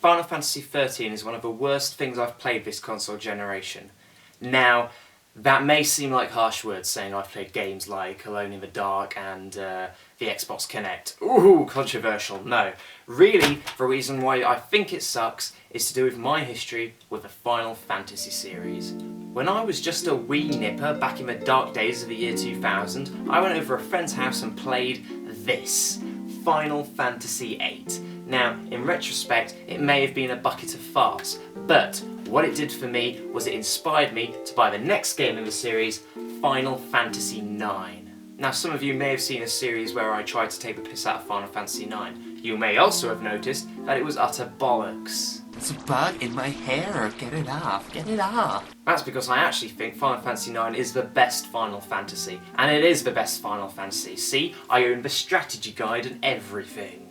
Final Fantasy XIII is one of the worst things I've played this console generation. Now, that may seem like harsh words saying I've played games like Alone in the Dark and the Xbox Kinect. Ooh, controversial. No. Really, the reason why I think it sucks is to do with my history with the Final Fantasy series. When I was just a wee nipper back in the dark days of the year 2000, I went over a friend's house and played this, Final Fantasy VIII. Now, in retrospect, it may have been a bucket of farce, but what it did for me was it inspired me to buy the next game in the series, Final Fantasy IX. Now, some of you may have seen a series where I tried to take the piss out of Final Fantasy IX. You may also have noticed that it was utter bollocks. There's a bug in my hair. Get it off. Get it off. That's because I actually think Final Fantasy IX is the best Final Fantasy. And it is the best Final Fantasy. See, I own the strategy guide and everything.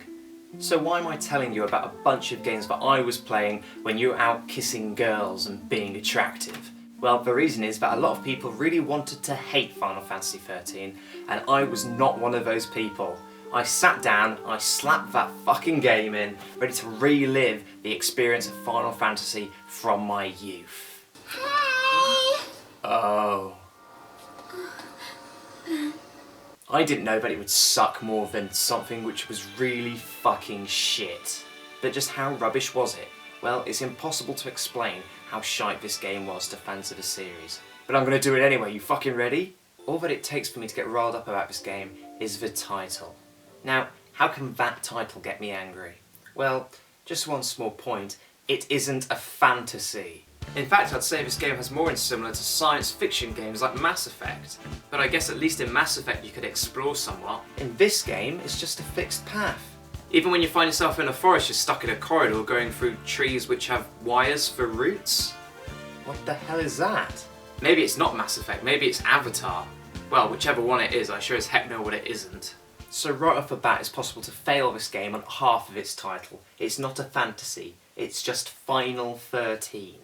So why am I telling you about a bunch of games that I was playing when you were out kissing girls and being attractive? Well, the reason is that a lot of people really wanted to hate Final Fantasy XIII, and I was not one of those people. I sat down, I slapped that fucking game in, ready to relive the experience of Final Fantasy from my youth. Hi! Oh. I didn't know that it would suck more than something which was really fucking shit. But just how rubbish was it? Well, it's impossible to explain how shite this game was to fans of the series. But I'm gonna do it anyway, you fucking ready? All that it takes for me to get riled up about this game is the title. Now, how can that title get me angry? Well, just one small point, it isn't a fantasy. In fact, I'd say this game has more in similar to science fiction games like Mass Effect. But I guess at least in Mass Effect you could explore somewhat. In this game, it's just a fixed path. Even when you find yourself in a forest, you're stuck in a corridor going through trees which have wires for roots. What the hell is that? Maybe it's not Mass Effect, maybe it's Avatar. Well, whichever one it is, I sure as heck know what it isn't. So right off the bat, it's possible to fail this game on half of its title. It's not a fantasy, it's just Final 13.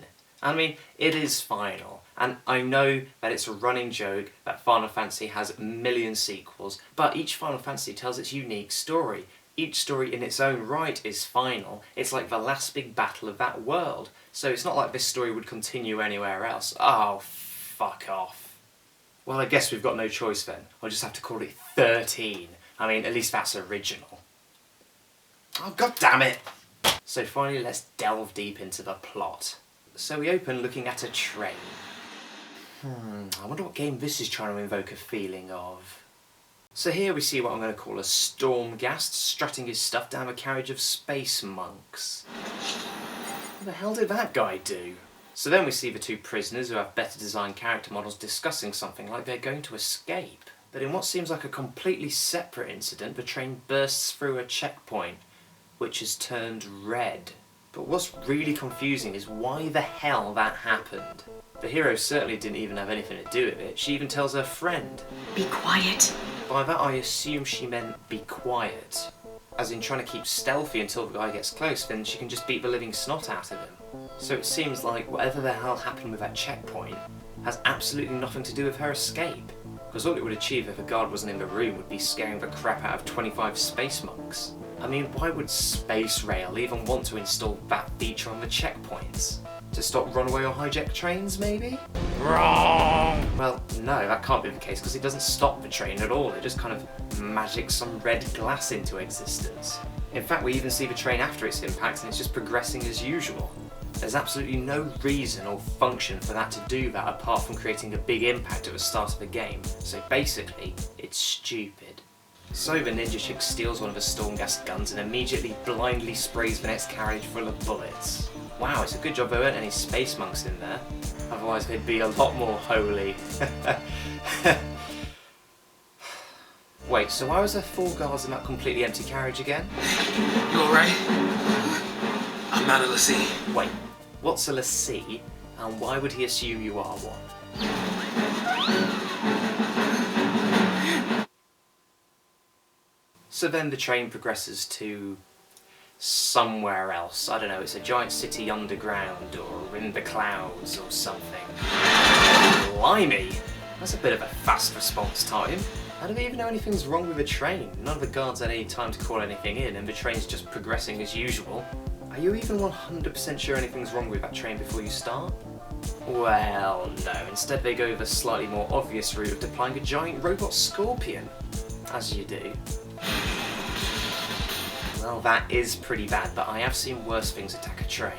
I mean, it is final, and I know that it's a running joke that Final Fantasy has a million sequels, but each Final Fantasy tells its unique story. Each story in its own right is final. It's like the last big battle of that world. So it's not like this story would continue anywhere else. Oh, fuck off. Well, I guess we've got no choice then. I'll just have to call it 13. I mean, at least that's original. Oh, god damn it! So finally, let's delve deep into the plot. So we open looking at a train. I wonder what game this is trying to invoke a feeling of. So here we see what I'm going to call a Stormghast strutting his stuff down a carriage of space monks. What the hell did that guy do? So then we see the two prisoners who have better designed character models discussing something like they're going to escape. But in what seems like a completely separate incident, the train bursts through a checkpoint, which has turned red. But what's really confusing is why the hell that happened. The hero certainly didn't even have anything to do with it. She even tells her friend. Be quiet. By that I assume she meant be quiet. As in trying to keep stealthy until the guy gets close, then she can just beat the living snot out of him. So it seems like whatever the hell happened with that checkpoint has absolutely nothing to do with her escape. Because all it would achieve if a guard wasn't in the room would be scaring the crap out of 25 space monks. I mean, why would Space Rail even want to install that feature on the checkpoints? To stop runaway or hijack trains, maybe? Wrong! Well, no, that can't be the case, because it doesn't stop the train at all. It just kind of magics some red glass into existence. In fact, we even see the train after its impact, and it's just progressing as usual. There's absolutely no reason or function for that to do that, apart from creating a big impact at the start of the game. So basically, it's stupid. So the ninja chick steals one of the Stormghast guns and immediately blindly sprays the next carriage full of bullets. Wow, it's a good job there weren't any space monks in there. Otherwise they'd be a lot more holy. Wait, so why was there 4 guards in that completely empty carriage again? You alright? I'm not a lessee. Wait, what's a lessee, and why would he assume you are one? So then the train progresses to somewhere else. I don't know, it's a giant city underground or in the clouds or something. Blimey! That's a bit of a fast response time. How do they even know anything's wrong with the train? None of the guards had any time to call anything in and the train's just progressing as usual. Are you even 100% sure anything's wrong with that train before you start? Well, no. Instead they go the slightly more obvious route of deploying a giant robot scorpion. As you do. Well, that is pretty bad, but I have seen worse things attack a train.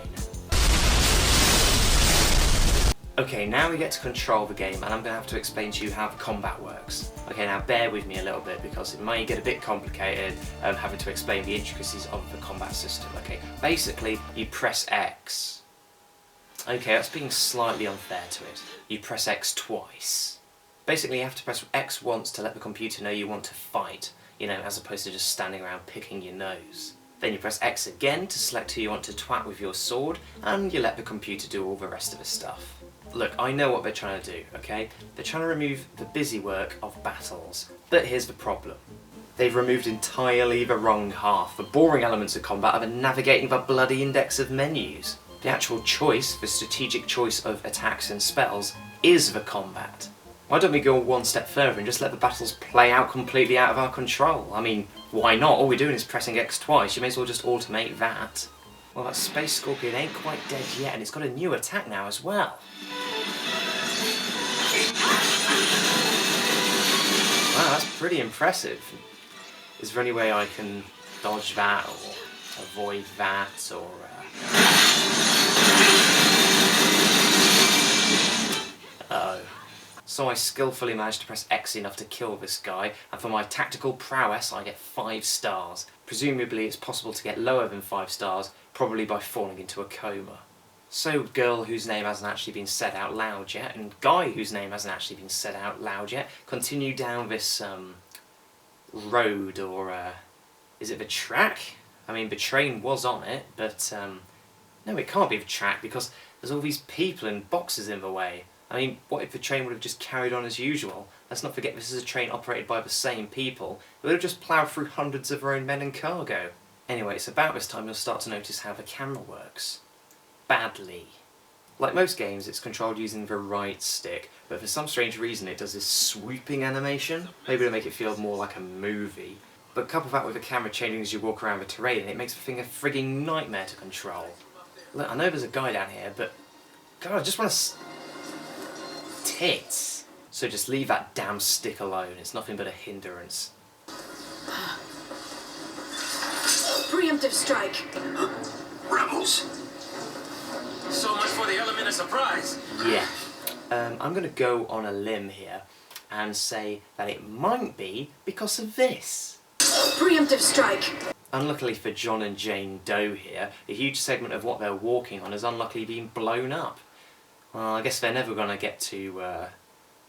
Okay, now we get to control the game, and I'm going to have to explain to you how the combat works. Okay, now bear with me a little bit, because it might get a bit complicated having to explain the intricacies of the combat system. Okay, basically, you press X. Okay, that's being slightly unfair to it. You press X twice. Basically, you have to press X once to let the computer know you want to fight, you know, as opposed to just standing around picking your nose. Then you press X again to select who you want to twat with your sword, and you let the computer do all the rest of the stuff. Look, I know what they're trying to do, okay? They're trying to remove the busy work of battles. But here's the problem. They've removed entirely the wrong half. The boring elements of combat are the navigating the bloody index of menus. The actual choice, the strategic choice of attacks and spells, is the combat. Why don't we go one step further and just let the battles play out completely out of our control? I mean, why not? All we're doing is pressing X twice. You may as well just automate that. Well, that Space Scorpion ain't quite dead yet, and it's got a new attack now as well. Wow, that's pretty impressive. Is there any way I can dodge that, or avoid that, or... Uh-oh. So I skillfully managed to press X enough to kill this guy, and for my tactical prowess I get 5 stars. Presumably it's possible to get lower than 5 stars, probably by falling into a coma. So girl whose name hasn't actually been said out loud yet, and guy whose name hasn't actually been said out loud yet, continue down this road, or is it the track? I mean, the train was on it, but no, it can't be the track because there's all these people and boxes in the way. I mean, what if the train would have just carried on as usual? Let's not forget this is a train operated by the same people. It would have just ploughed through hundreds of their own men and cargo. Anyway, it's about this time you'll start to notice how the camera works. Badly. Like most games, it's controlled using the right stick, but for some strange reason it does this swooping animation, maybe to make it feel more like a movie. But couple that with the camera changing as you walk around the terrain, and it makes the thing a frigging nightmare to control. Look, I know there's a guy down here, but God, I just want to tits. So just leave that damn stick alone, it's nothing but a hindrance. Preemptive strike. Rebels. So much for the element of surprise. Yeah. I'm going to go on a limb here and say that it might be because of this. Preemptive strike. Unluckily for John and Jane Doe here, a huge segment of what they're walking on has unluckily been blown up. Well, I guess they're never going to get to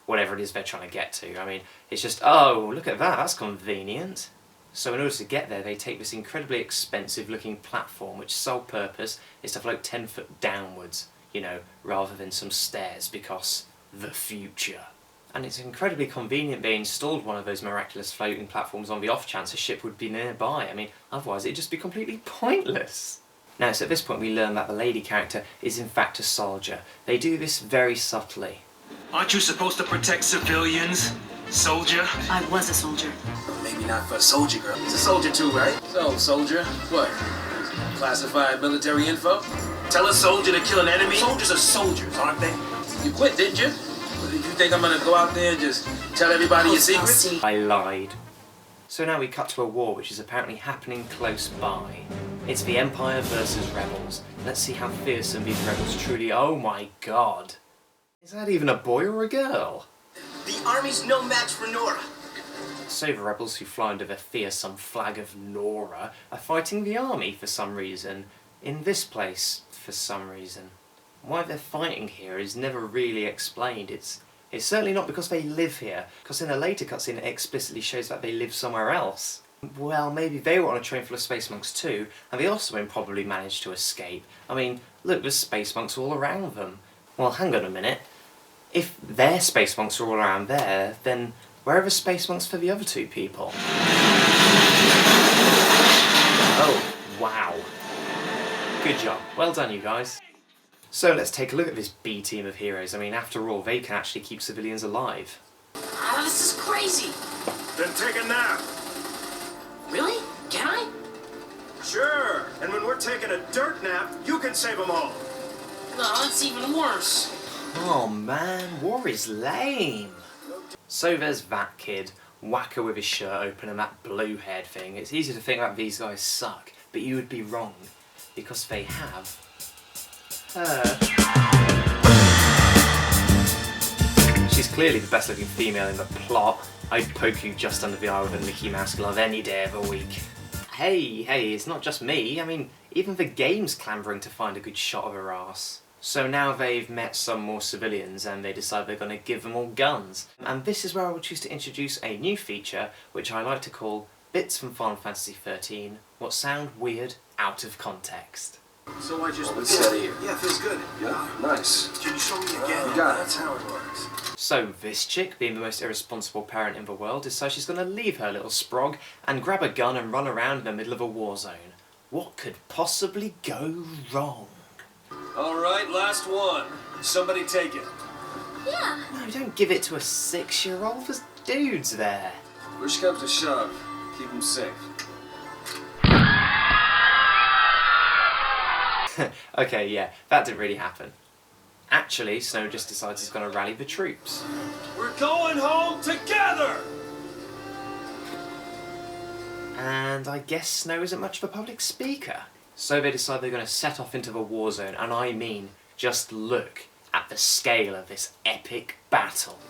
whatever it is they're trying to get to. I mean, it's just, oh, look at that, that's convenient. So in order to get there, they take this incredibly expensive looking platform, which sole purpose is to float 10 foot downwards, you know, rather than some stairs, because the future. And it's incredibly convenient they installed one of those miraculous floating platforms on the off chance a ship would be nearby. I mean, otherwise it'd just be completely pointless. Now, it's at this point we learn that the lady character is in fact a soldier. They do this very subtly. Aren't you supposed to protect civilians, soldier? I was a soldier. Maybe not for a soldier, girl. He's a soldier too, right? So, soldier, what? Classified military info? Tell a soldier to kill an enemy? Soldiers are soldiers, aren't they? You quit, didn't you? Or did you think I'm gonna go out there and just tell everybody your secrets? I lied. So now we cut to a war which is apparently happening close by. It's the Empire versus Rebels. Let's see how fearsome these rebels truly are. Oh my god. Is that even a boy or a girl? The army's no match for Nora. So the rebels who fly under the fearsome flag of Nora are fighting the army for some reason, in this place for some reason. Why they're fighting here is never really explained. It's certainly not because they live here, because in a later cutscene it explicitly shows that they live somewhere else. Well, maybe they were on a train full of space monks too, and they also probably managed to escape. I mean, look, there's space monks all around them. Well, hang on a minute. If their space monks are all around there, then where are the space monks for the other two people? Oh, wow. Good job. Well done, you guys. So let's take a look at this B team of heroes. I mean, after all, they can actually keep civilians alive. Ah, this is crazy. Then take a nap. Really? Can I? Sure. And when we're taking a dirt nap, you can save them all. No, that's even worse. Oh man, war is lame. So there's that kid, whacker with his shirt open and that blue haired thing. It's easy to think that these guys suck, but you would be wrong, because they have her. She's clearly the best looking female in the plot. I'd poke you just under the eye with a Mickey Mouse glove any day of the week. Hey, it's not just me. I mean, even the game's clambering to find a good shot of her ass. So now they've met some more civilians and they decide they're going to give them all guns. And this is where I will choose to introduce a new feature, which I like to call Bits from Final Fantasy XIII, what sound weird out of context. So I just What's that here? Yeah, feels good. Yeah, Nice. Can you show me again? You got it. That's how it works. So this chick, being the most irresponsible parent in the world, decides she's going to leave her little sprog and grab a gun and run around in the middle of a war zone. What could possibly go wrong? All right, last one. Somebody take it. Yeah. No, don't give it to a 6-year-old. There's dudes there. Push comes to shove. Keep them safe. Okay, yeah, that didn't really happen. Actually, Snow just decides he's going to rally the troops. We're going home together! And I guess Snow isn't much of a public speaker. So they decide they're going to set off into the war zone, and I mean, just look at the scale of this epic battle.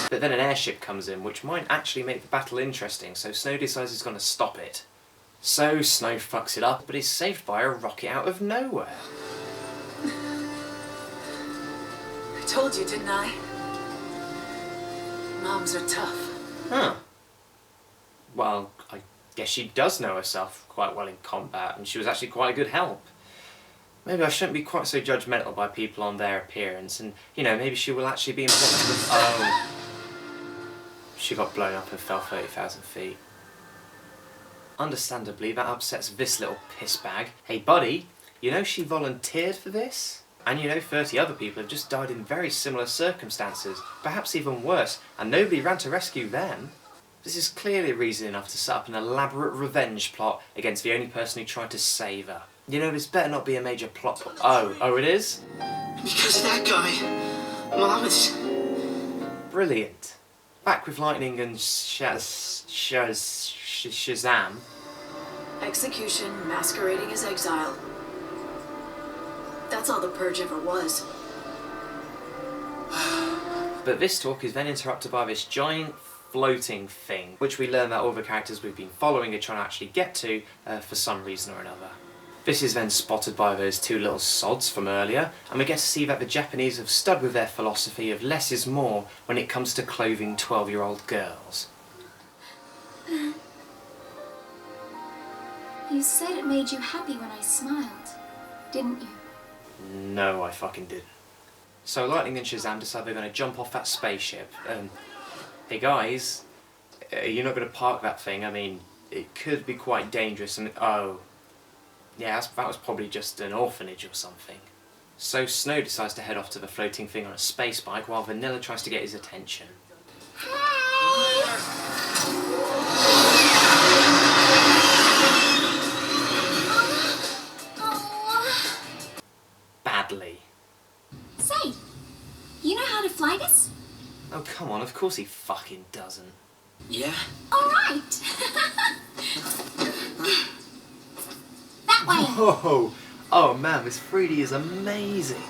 But then an airship comes in, which might actually make the battle interesting, so Snow decides he's going to stop it. So Snow fucks it up, but is saved by a rocket out of nowhere. I told you, didn't I? Moms are tough. Huh. Well, I guess she does know herself quite well in combat, and she was actually quite a good help. Maybe I shouldn't be quite so judgmental by people on their appearance, and, you know, maybe she will actually be important to the... Oh. She got blown up and fell 30,000 feet. Understandably, that upsets this little pissbag. Hey buddy, you know she volunteered for this? And you know 30 other people have just died in very similar circumstances, perhaps even worse, and nobody ran to rescue them. This is clearly reason enough to set up an elaborate revenge plot against the only person who tried to save her. You know, this better not be a major plot. Oh, it is? Because of that guy, Mom is... Brilliant. Back with lightning and Shazam. Execution masquerading as exile. That's all the Purge ever was. But this talk is then interrupted by this giant floating thing, which we learn that all the characters we've been following are trying to actually get to for some reason or another. This is then spotted by those two little sods from earlier, and we get to see that the Japanese have stuck with their philosophy of less is more when it comes to clothing 12-year-old girls. You said it made you happy when I smiled, didn't you? No, I fucking didn't. So Lightning and Shazam decide they're going to jump off that spaceship. Hey guys, you're not going to park that thing. I mean, it could be quite dangerous and... Oh. Yeah, that was probably just an orphanage or something. So Snow decides to head off to the floating thing on a space bike while Vanilla tries to get his attention. Badly. Say, you know how to fly this? Oh, come on, of course he fucking doesn't. Yeah? All right. That way. Whoa! Oh man, this 3D is amazing!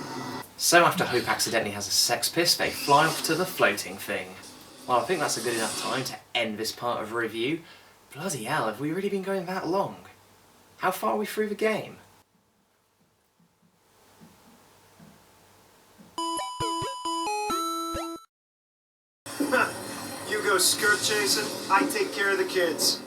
So after Hope accidentally has a sex piss, they fly off to the floating thing. Well, I think that's a good enough time to end this part of the review. Bloody hell, have we really been going that long? How far are we through the game? You go skirt chasing, I take care of the kids.